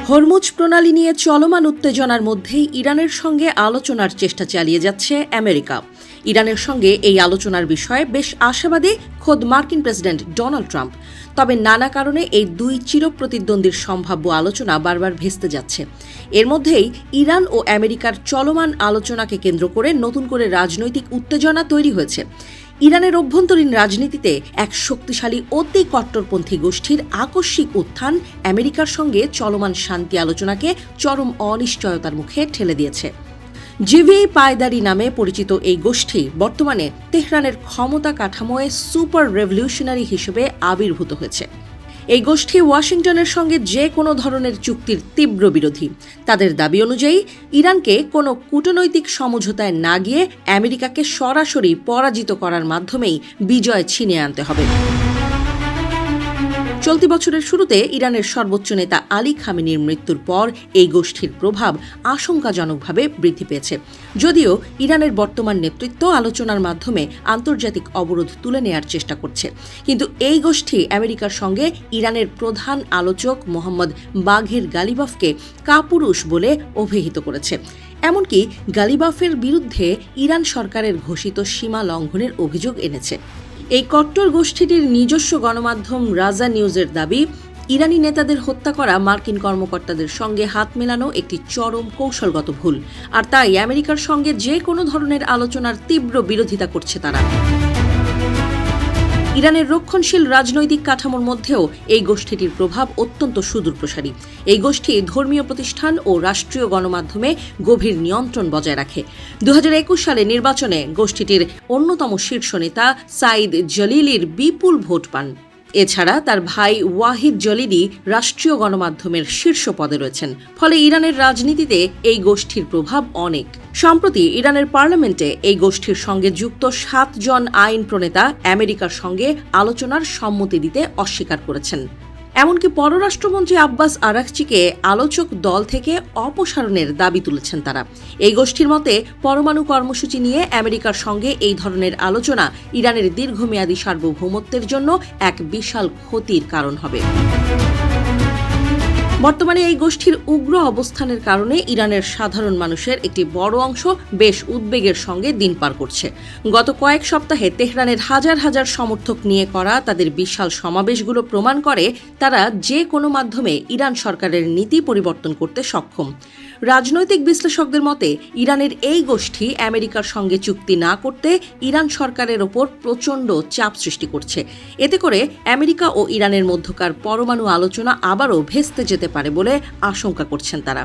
Hormuz প্রণালী নিয়ে চলমান উত্তেজনার মধ্যেই ইরানের সঙ্গে আলোচনার চেষ্টা চালিয়ে যাচ্ছে আমেরিকা। ইরানের সঙ্গে এই আলোচনার বিষয়ে বেশ আশাবাদী খোদ মার্কিন প্রেসিডেন্ট ডোনাল্ড ট্রাম্প। তবে নানা কারণে এই দুই চিরপ্রতিদ্বন্দ্বীর সম্ভাব্য আলোচনা বারবার ভেস্তে যাচ্ছে। এর মধ্যেই ইরান ও আমেরিকার চলমান আলোচনাকে কেন্দ্র করে নতুন করে রাজনৈতিক উত্তেজনা তৈরি হয়েছে। ইরানের অভ্যন্তরীণ রাজনীতিতে এক শক্তিশালী অতি কট্টরপন্থী গোষ্ঠীর আকস্মিক উত্থান আমেরিকার সঙ্গে চলমান শান্তি আলোচনাকে চরম অনিশ্চয়তার মুখে ঠেলে দিয়েছে। জিভিএ পায়দারি নামে পরিচিত এই গোষ্ঠী বর্তমানে তেহরানের ক্ষমতা কাঠামোয় সুপার রেভলিউশনারি হিসেবে আবির্ভূত হয়েছে। এই গোষ্ঠী ওয়াশিংটনের সঙ্গে যে কোনো ধরনের চুক্তির তীব্র বিরোধী। তাদের দাবি অনুযায়ী ইরানকে কোনো কূটনৈতিক সমঝোতায় না গিয়ে আমেরিকাকে সরাসরি পরাজিত করার মাধ্যমেই বিজয় ছিনিয়ে আনতে হবে। চলতি বছরের শুরুতে ইরানের সর্বোচ্চ নেতা আলী খামেনির মৃত্যুর পর এই গোষ্ঠীর প্রভাব আশঙ্কাজনকভাবে বৃদ্ধি পেয়েছে। যদিও ইরানের বর্তমান নেতৃত্ব আলোচনার মাধ্যমে আন্তর্জাতিক অবরোধ তুলে নেয়ার চেষ্টা করছে, কিন্তু এই গোষ্ঠী আমেরিকার সঙ্গে ইরানের প্রধান আলোচক মোহাম্মদ বাঘের গালিবাফকে কাপুরুষ বলে অভিহিত করেছে। এমনকি গালিবাফের বিরুদ্ধে ইরান সরকারের ঘোষিত সীমা লঙ্ঘনের অভিযোগ এনেছে। এই কট্টর গোষ্ঠীটির নিজস্ব গণমাধ্যম রাজা নিউজের দাবি, ইরানি নেতাদের হত্যা করা মার্কিন কর্মকর্তাদের সঙ্গে হাত মেলানো একটি চরম কৌশলগত ভুল, আর তাই আমেরিকার সঙ্গে যে কোনো ধরনের আলোচনার তীব্র বিরোধিতা করছে তারা। ইরানের রক্ষণশীল রাজনৈতিক কাঠামোর মধ্যেও এই গোষ্ঠীটির প্রভাব অত্যন্ত সুদূরপ্রসারী। এই গোষ্ঠী ধর্মীয় প্রতিষ্ঠান ও রাষ্ট্রীয় গণমাধ্যমে গভীর নিয়ন্ত্রণ বজায় রাখে। 2021 সালে নির্বাচনে গোষ্ঠীটির অন্যতম শীর্ষ নেতা সাইদ জলিলির বিপুল ভোট পান। এছাড়া তার ভাই ওয়াহিদ জলিলি রাষ্ট্রীয় গণমাধ্যমের শীর্ষ পদে রয়েছেন। ফলে ইরানের রাজনীতিতে এই গোষ্ঠীর প্রভাব অনেক। সম্প্রতি ইরানের পার্লামেন্টে এই গোষ্ঠীর সঙ্গে যুক্ত 7 জন আইন প্রণেতা আমেরিকার সঙ্গে আলোচনার সম্মতি দিতে অস্বীকার করেছেন। এমনকি পররাষ্ট্রমন্ত্রী আব্বাস আরাকচিকে আলোচক দল থেকে অপসারণের দাবি তুলেছেন তারা। এই গোষ্ঠীর মতে পরমাণু কর্মসূচি নিয়ে আমেরিকার সঙ্গে এই ধরনের আলোচনা ইরানের দীর্ঘমেয়াদী সার্বভৌমত্বের জন্য এক বিশাল ক্ষতির কারণ হবে। বর্তমানে এই গোষ্ঠীর উগ্র অবস্থানের কারণে ইরানের সাধারণ মানুষের একটি বড় অংশ বেশ উদ্বেগের সঙ্গে দিন পার করছে। গত কয়েক সপ্তাহে তেহরানের হাজার হাজার সমর্থক নিয়ে করা তাদের বিশাল সমাবেশগুলো প্রমাণ করে তারা যে কোনো মাধ্যমে ইরান সরকারের নীতি পরিবর্তন করতে সক্ষম। রাজনৈতিক বিশ্লেষকদের মতে ইরানের এই গোষ্ঠী আমেরিকার সঙ্গে চুক্তি না করতে ইরান সরকারের ওপর প্রচণ্ড চাপ সৃষ্টি করছে। এতে করে আমেরিকা ও ইরানের মধ্যকার পরমাণু আলোচনা আবারও ভেস্তে যেতে পারে বলে আশঙ্কা করছেন তারা।